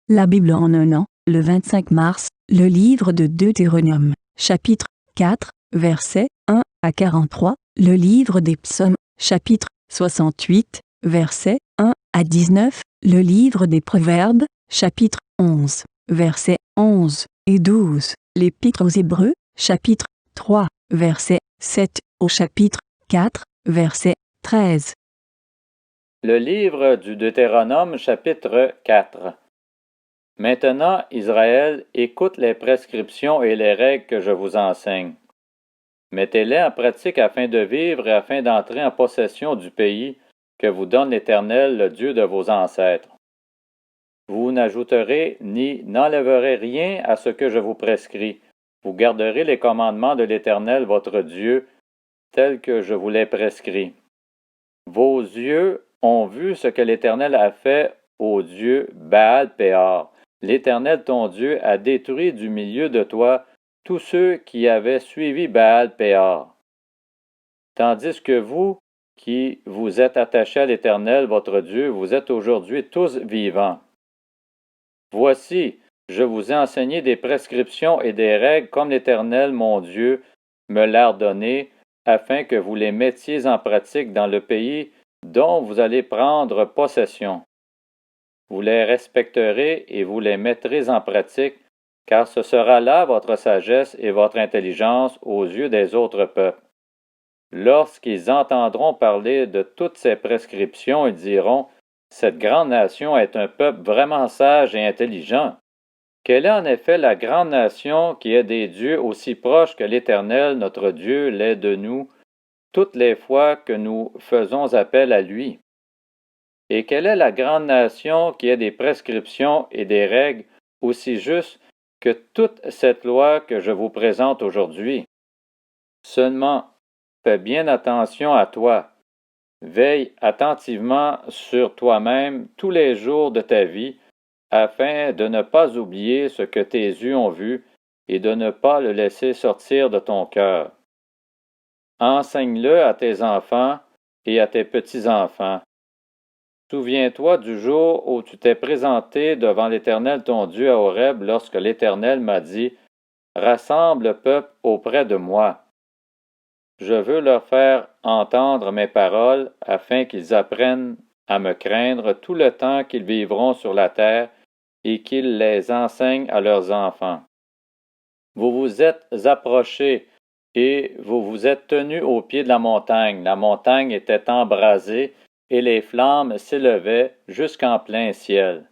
La Bible en un an, le 25 mars, le livre de Deutéronome, chapitre 4, versets 1 à 43, le livre des psaumes, chapitre 68, versets 1 à 19, le livre des proverbes, chapitre 11, versets 11 et 12, l'épître aux Hébreux, chapitre 3, verset 7 au chapitre 4, verset 13. Le livre du Deutéronome, chapitre 4. Maintenant, Israël, écoute les prescriptions et les règles que je vous enseigne. Mettez-les en pratique afin de vivre et afin d'entrer en possession du pays que vous donne l'Éternel, le Dieu de vos ancêtres. Vous n'ajouterez ni n'enlèverez rien à ce que je vous prescris. Vous garderez les commandements de l'Éternel, votre Dieu, tels que je vous les prescris. Vos yeux ont vu ce que l'Éternel a fait au dieu Baal-Péor. L'Éternel, ton Dieu, a détruit du milieu de toi tous ceux qui avaient suivi Baal-Péor. Tandis que vous, qui vous êtes attachés à l'Éternel, votre Dieu, vous êtes aujourd'hui tous vivants. Voici, je vous ai enseigné des prescriptions et des règles comme l'Éternel, mon Dieu, me l'a ordonné, afin que vous les mettiez en pratique dans le pays dont vous allez prendre possession. Vous les respecterez et vous les mettrez en pratique, car ce sera là votre sagesse et votre intelligence aux yeux des autres peuples. Lorsqu'ils entendront parler de toutes ces prescriptions, ils diront, « Cette grande nation est un peuple vraiment sage et intelligent. » Quelle est en effet la grande nation qui est des dieux aussi proches que l'Éternel, notre Dieu, l'est de nous, toutes les fois que nous faisons appel à lui? Et quelle est la grande nation qui a des prescriptions et des règles aussi justes que toute cette loi que je vous présente aujourd'hui? Seulement, fais bien attention à toi. Veille attentivement sur toi-même tous les jours de ta vie, afin de ne pas oublier ce que tes yeux ont vu et de ne pas le laisser sortir de ton cœur. Enseigne-le à tes enfants et à tes petits-enfants. Souviens-toi du jour où tu t'es présenté devant l'Éternel ton Dieu à Horeb lorsque l'Éternel m'a dit, « Rassemble le peuple auprès de moi. Je veux leur faire entendre mes paroles afin qu'ils apprennent à me craindre tout le temps qu'ils vivront sur la terre et qu'ils les enseignent à leurs enfants. Vous vous êtes approchés et vous vous êtes tenus au pied de la montagne. La montagne était embrasée et les flammes s'élevaient jusqu'en plein ciel.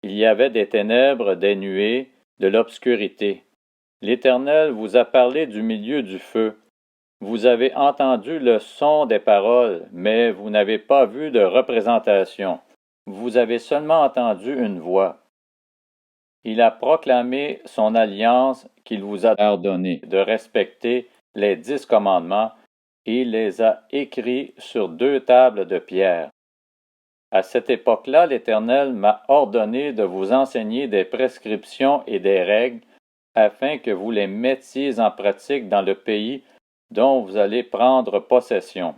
Il y avait des ténèbres, des nuées, de l'obscurité. L'Éternel vous a parlé du milieu du feu. Vous avez entendu le son des paroles, mais vous n'avez pas vu de représentation. Vous avez seulement entendu une voix. Il a proclamé son alliance qu'il vous a ordonné de respecter les 10 commandements et il les a écrits sur 2 tables de pierre. À cette époque-là, l'Éternel m'a ordonné de vous enseigner des prescriptions et des règles afin que vous les mettiez en pratique dans le pays dont vous allez prendre possession.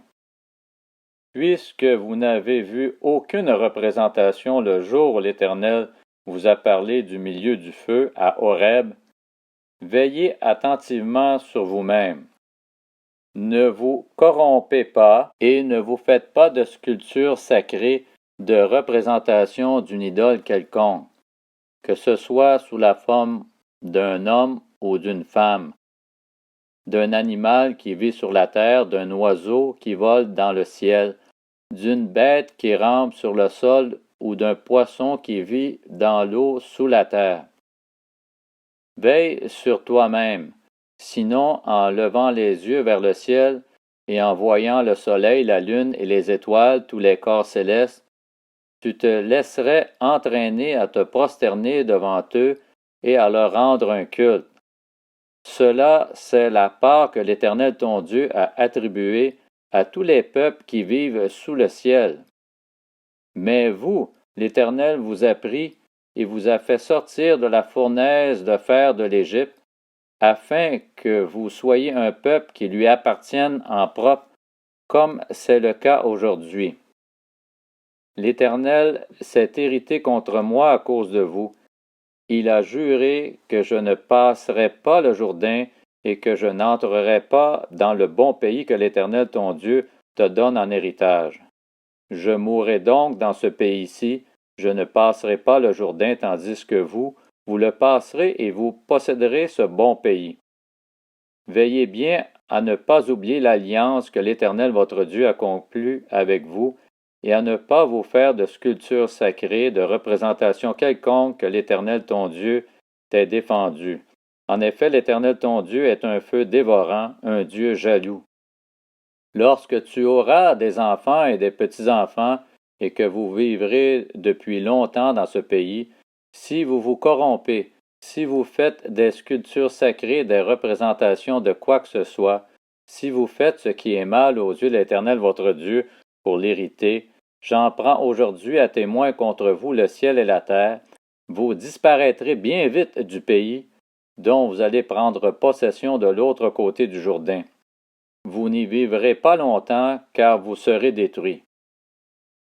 Puisque vous n'avez vu aucune représentation le jour où l'Éternel vous a parlé du milieu du feu à Horeb, veillez attentivement sur vous-même. Ne vous corrompez pas et ne vous faites pas de sculpture sacrée de représentation d'une idole quelconque, que ce soit sous la forme d'un homme ou d'une femme, d'un animal qui vit sur la terre, d'un oiseau qui vole dans le ciel, d'une bête qui rampe sur le sol ou d'un poisson qui vit dans l'eau sous la terre. Veille sur toi-même, sinon en levant les yeux vers le ciel et en voyant le soleil, la lune et les étoiles, tous les corps célestes, tu te laisserais entraîner à te prosterner devant eux et à leur rendre un culte. Cela, c'est la part que l'Éternel ton Dieu a attribuée à tous les peuples qui vivent sous le ciel. Mais vous, l'Éternel vous a pris et vous a fait sortir de la fournaise de fer de l'Égypte, afin que vous soyez un peuple qui lui appartienne en propre, comme c'est le cas aujourd'hui. L'Éternel s'est irrité contre moi à cause de vous. Il a juré que je ne passerai pas le Jourdain et que je n'entrerai pas dans le bon pays que l'Éternel ton Dieu te donne en héritage. Je mourrai donc dans ce pays-ci, je ne passerai pas le Jourdain, tandis que vous le passerez et vous posséderez ce bon pays. Veillez bien à ne pas oublier l'alliance que l'Éternel votre Dieu a conclue avec vous, et à ne pas vous faire de sculptures sacrées, de représentation quelconque que l'Éternel ton Dieu t'ait défendu. En effet, l'Éternel ton Dieu est un feu dévorant, un Dieu jaloux. Lorsque tu auras des enfants et des petits-enfants, et que vous vivrez depuis longtemps dans ce pays, si vous vous corrompez, si vous faites des sculptures sacrées, des représentations de quoi que ce soit, si vous faites ce qui est mal aux yeux de l'Éternel votre Dieu pour l'hériter, j'en prends aujourd'hui à témoin contre vous le ciel et la terre, vous disparaîtrez bien vite du pays, dont vous allez prendre possession de l'autre côté du Jourdain. Vous n'y vivrez pas longtemps, car vous serez détruits.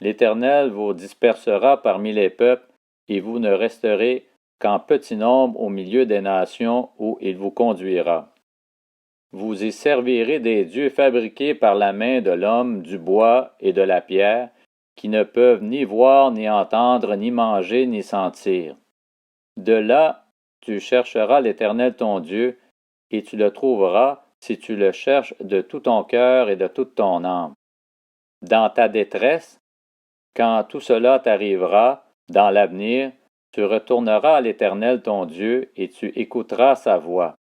L'Éternel vous dispersera parmi les peuples, et vous ne resterez qu'en petit nombre au milieu des nations où il vous conduira. Vous y servirez des dieux fabriqués par la main de l'homme, du bois et de la pierre, qui ne peuvent ni voir, ni entendre, ni manger, ni sentir. De là, tu chercheras l'Éternel ton Dieu, et tu le trouveras si tu le cherches de tout ton cœur et de toute ton âme. Dans ta détresse, quand tout cela t'arrivera, dans l'avenir, tu retourneras à l'Éternel ton Dieu et tu écouteras sa voix.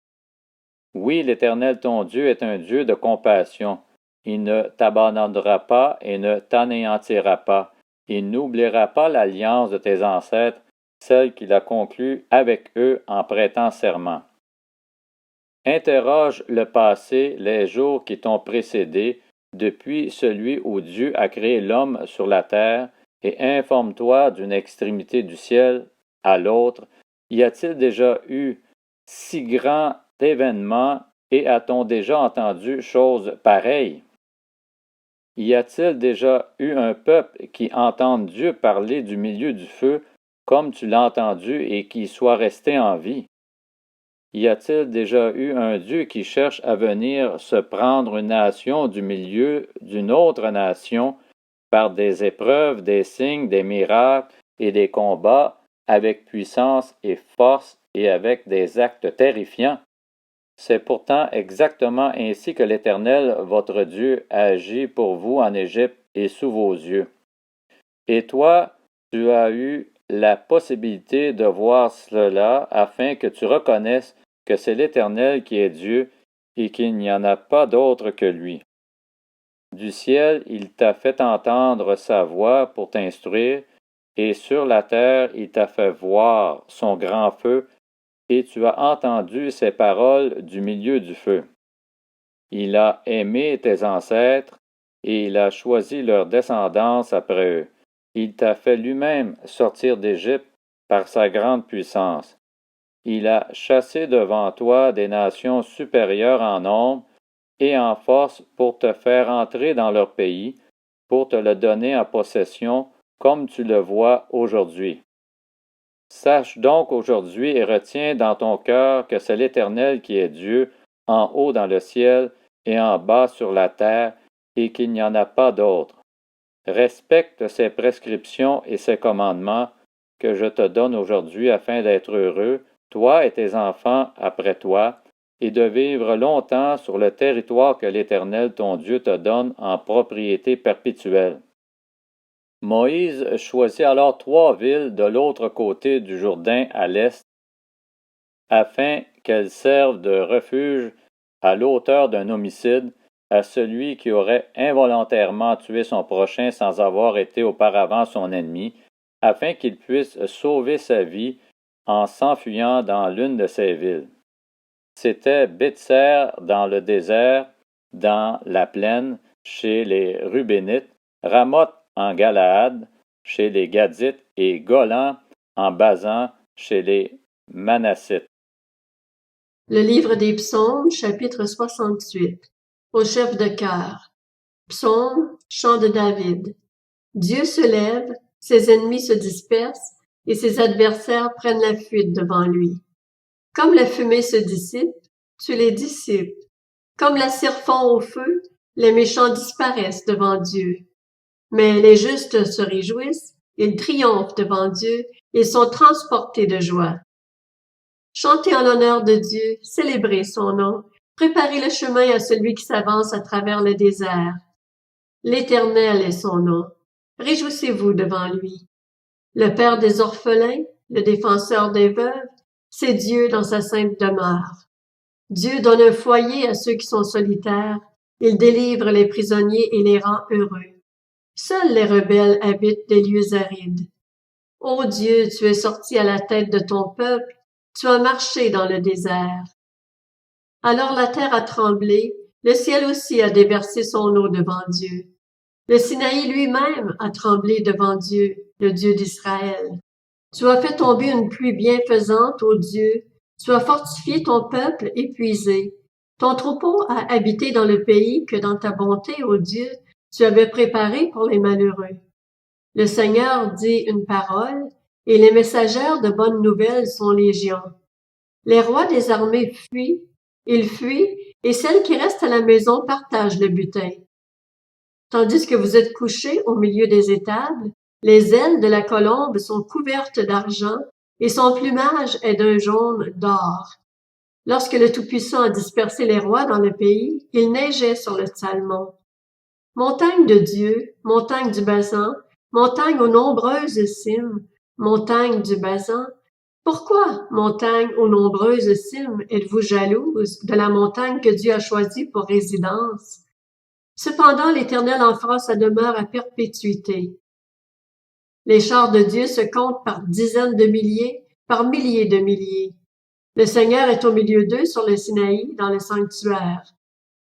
Oui, l'Éternel ton Dieu est un Dieu de compassion. Il ne t'abandonnera pas et ne t'anéantira pas. Il n'oubliera pas l'alliance de tes ancêtres, celle qu'il a conclue avec eux en prêtant serment. Interroge le passé, les jours qui t'ont précédé, depuis celui où Dieu a créé l'homme sur la terre, et informe-toi d'une extrémité du ciel à l'autre. Y a-t-il déjà eu si grand événement, et a-t-on déjà entendu chose pareille? Y a-t-il déjà eu un peuple qui entende Dieu parler du milieu du feu, comme tu l'as entendu, et qui soit resté en vie? Y a-t-il déjà eu un Dieu qui cherche à venir se prendre une nation du milieu d'une autre nation par des épreuves, des signes, des miracles et des combats avec puissance et force et avec des actes terrifiants? C'est pourtant exactement ainsi que l'Éternel, votre Dieu, agit pour vous en Égypte et sous vos yeux. Et toi, tu as eu la possibilité de voir cela afin que tu reconnaisses que c'est l'Éternel qui est Dieu et qu'il n'y en a pas d'autre que lui. Du ciel, il t'a fait entendre sa voix pour t'instruire, et sur la terre, il t'a fait voir son grand feu, et tu as entendu ses paroles du milieu du feu. Il a aimé tes ancêtres, et il a choisi leur descendance après eux. Il t'a fait lui-même sortir d'Égypte par sa grande puissance. Il a chassé devant toi des nations supérieures en nombre et en force pour te faire entrer dans leur pays, pour te le donner en possession, comme tu le vois aujourd'hui. Sache donc aujourd'hui et retiens dans ton cœur que c'est l'Éternel qui est Dieu, en haut dans le ciel et en bas sur la terre, et qu'il n'y en a pas d'autre. Respecte ses prescriptions et ses commandements que je te donne aujourd'hui afin d'être heureux, toi et tes enfants après toi, et de vivre longtemps sur le territoire que l'Éternel ton Dieu te donne en propriété perpétuelle. Moïse choisit alors 3 villes de l'autre côté du Jourdain à l'est, afin qu'elles servent de refuge à l'auteur d'un homicide, à celui qui aurait involontairement tué son prochain sans avoir été auparavant son ennemi, afin qu'il puisse sauver sa vie en s'enfuyant dans l'une de ces villes. C'était Bétser dans le désert, dans la plaine, chez les Rubénites, Ramoth en Galaad, chez les Gadites, et Golan en Basan, chez les Manassites. Le livre des Psaumes, chapitre 68. Au chef de chœur. Psaume, chant de David. Dieu se lève, ses ennemis se dispersent et ses adversaires prennent la fuite devant lui. Comme la fumée se dissipe, tu les dissipes. Comme la cire fond au feu, les méchants disparaissent devant Dieu. Mais les justes se réjouissent, ils triomphent devant Dieu, ils sont transportés de joie. Chantez en l'honneur de Dieu, célébrez son nom, préparez le chemin à celui qui s'avance à travers le désert. L'Éternel est son nom. Réjouissez-vous devant lui. Le Père des orphelins, le défenseur des veuves, c'est Dieu dans sa sainte demeure. Dieu donne un foyer à ceux qui sont solitaires. Il délivre les prisonniers et les rend heureux. Seuls les rebelles habitent des lieux arides. Ô Dieu, tu es sorti à la tête de ton peuple, tu as marché dans le désert. Alors la terre a tremblé, le ciel aussi a déversé son eau devant Dieu. Le Sinaï lui-même a tremblé devant Dieu, le Dieu d'Israël. Tu as fait tomber une pluie bienfaisante, ô Dieu. Tu as fortifié ton peuple épuisé. Ton troupeau a habité dans le pays que dans ta bonté, ô Dieu, tu avais préparé pour les malheureux. Le Seigneur dit une parole, et les messagères de bonnes nouvelles sont légion. Les rois des armées fuient, ils fuient, et celles qui restent à la maison partagent le butin. Tandis que vous êtes couchés au milieu des étables, les ailes de la colombe sont couvertes d'argent et son plumage est d'un jaune d'or. Lorsque le Tout-Puissant a dispersé les rois dans le pays, il neigeait sur le Salmon. Montagne de Dieu, montagne du Basan, montagne aux nombreuses cimes, montagne du Basan, pourquoi, montagne aux nombreuses cimes, êtes-vous jalouse de la montagne que Dieu a choisie pour résidence? Cependant, l'Éternel en fera sa demeure à perpétuité. Les chars de Dieu se comptent par dizaines de milliers, par milliers de milliers. Le Seigneur est au milieu d'eux sur le Sinaï, dans le sanctuaire.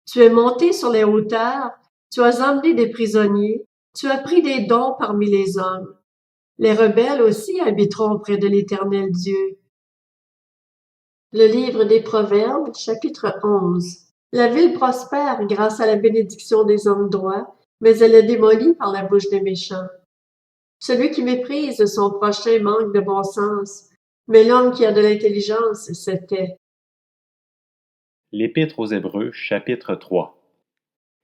Tu es monté sur les hauteurs, tu as emmené des prisonniers, tu as pris des dons parmi les hommes. Les rebelles aussi habiteront près de l'Éternel Dieu. Le livre des Proverbes, chapitre 11. La ville prospère grâce à la bénédiction des hommes droits, mais elle est démolie par la bouche des méchants. Celui qui méprise son prochain manque de bon sens, mais l'homme qui a de l'intelligence se tait. L'Épître aux Hébreux, chapitre 3.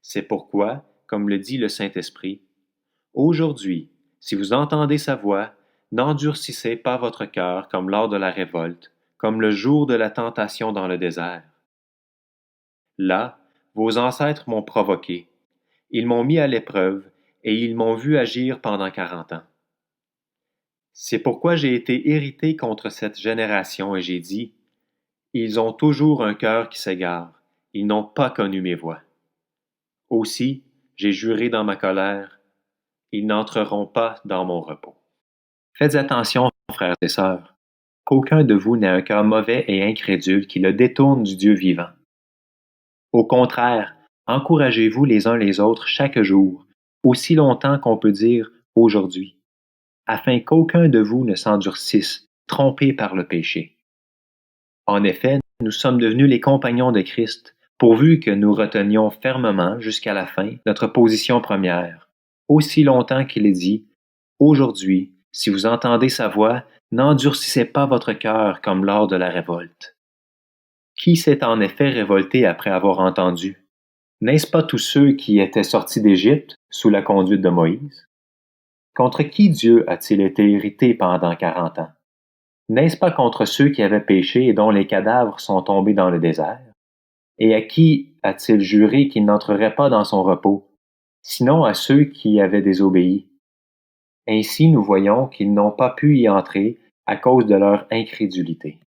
C'est pourquoi, comme le dit le Saint-Esprit, « Aujourd'hui, si vous entendez sa voix, n'endurcissez pas votre cœur comme lors de la révolte, comme le jour de la tentation dans le désert. Là, vos ancêtres m'ont provoqué, ils m'ont mis à l'épreuve, et ils m'ont vu agir pendant 40 ans. C'est pourquoi j'ai été irrité contre cette génération et j'ai dit, « Ils ont toujours un cœur qui s'égare, ils n'ont pas connu mes voies. » Aussi, j'ai juré dans ma colère, « Ils n'entreront pas dans mon repos. » Faites attention, frères et sœurs, qu'aucun de vous n'ait un cœur mauvais et incrédule qui le détourne du Dieu vivant. Au contraire, encouragez-vous les uns les autres chaque jour, aussi longtemps qu'on peut dire aujourd'hui, afin qu'aucun de vous ne s'endurcisse, trompé par le péché. En effet, nous sommes devenus les compagnons de Christ, pourvu que nous retenions fermement jusqu'à la fin notre position première, aussi longtemps qu'il est dit, « Aujourd'hui, si vous entendez sa voix, n'endurcissez pas votre cœur comme lors de la révolte. » Qui s'est en effet révolté après avoir entendu? N'est-ce pas tous ceux qui étaient sortis d'Égypte sous la conduite de Moïse? Contre qui Dieu a-t-il été irrité pendant 40 ans? N'est-ce pas contre ceux qui avaient péché et dont les cadavres sont tombés dans le désert? Et à qui a-t-il juré qu'ils n'entreraient pas dans son repos, sinon à ceux qui avaient désobéi? Ainsi nous voyons qu'ils n'ont pas pu y entrer à cause de leur incrédulité.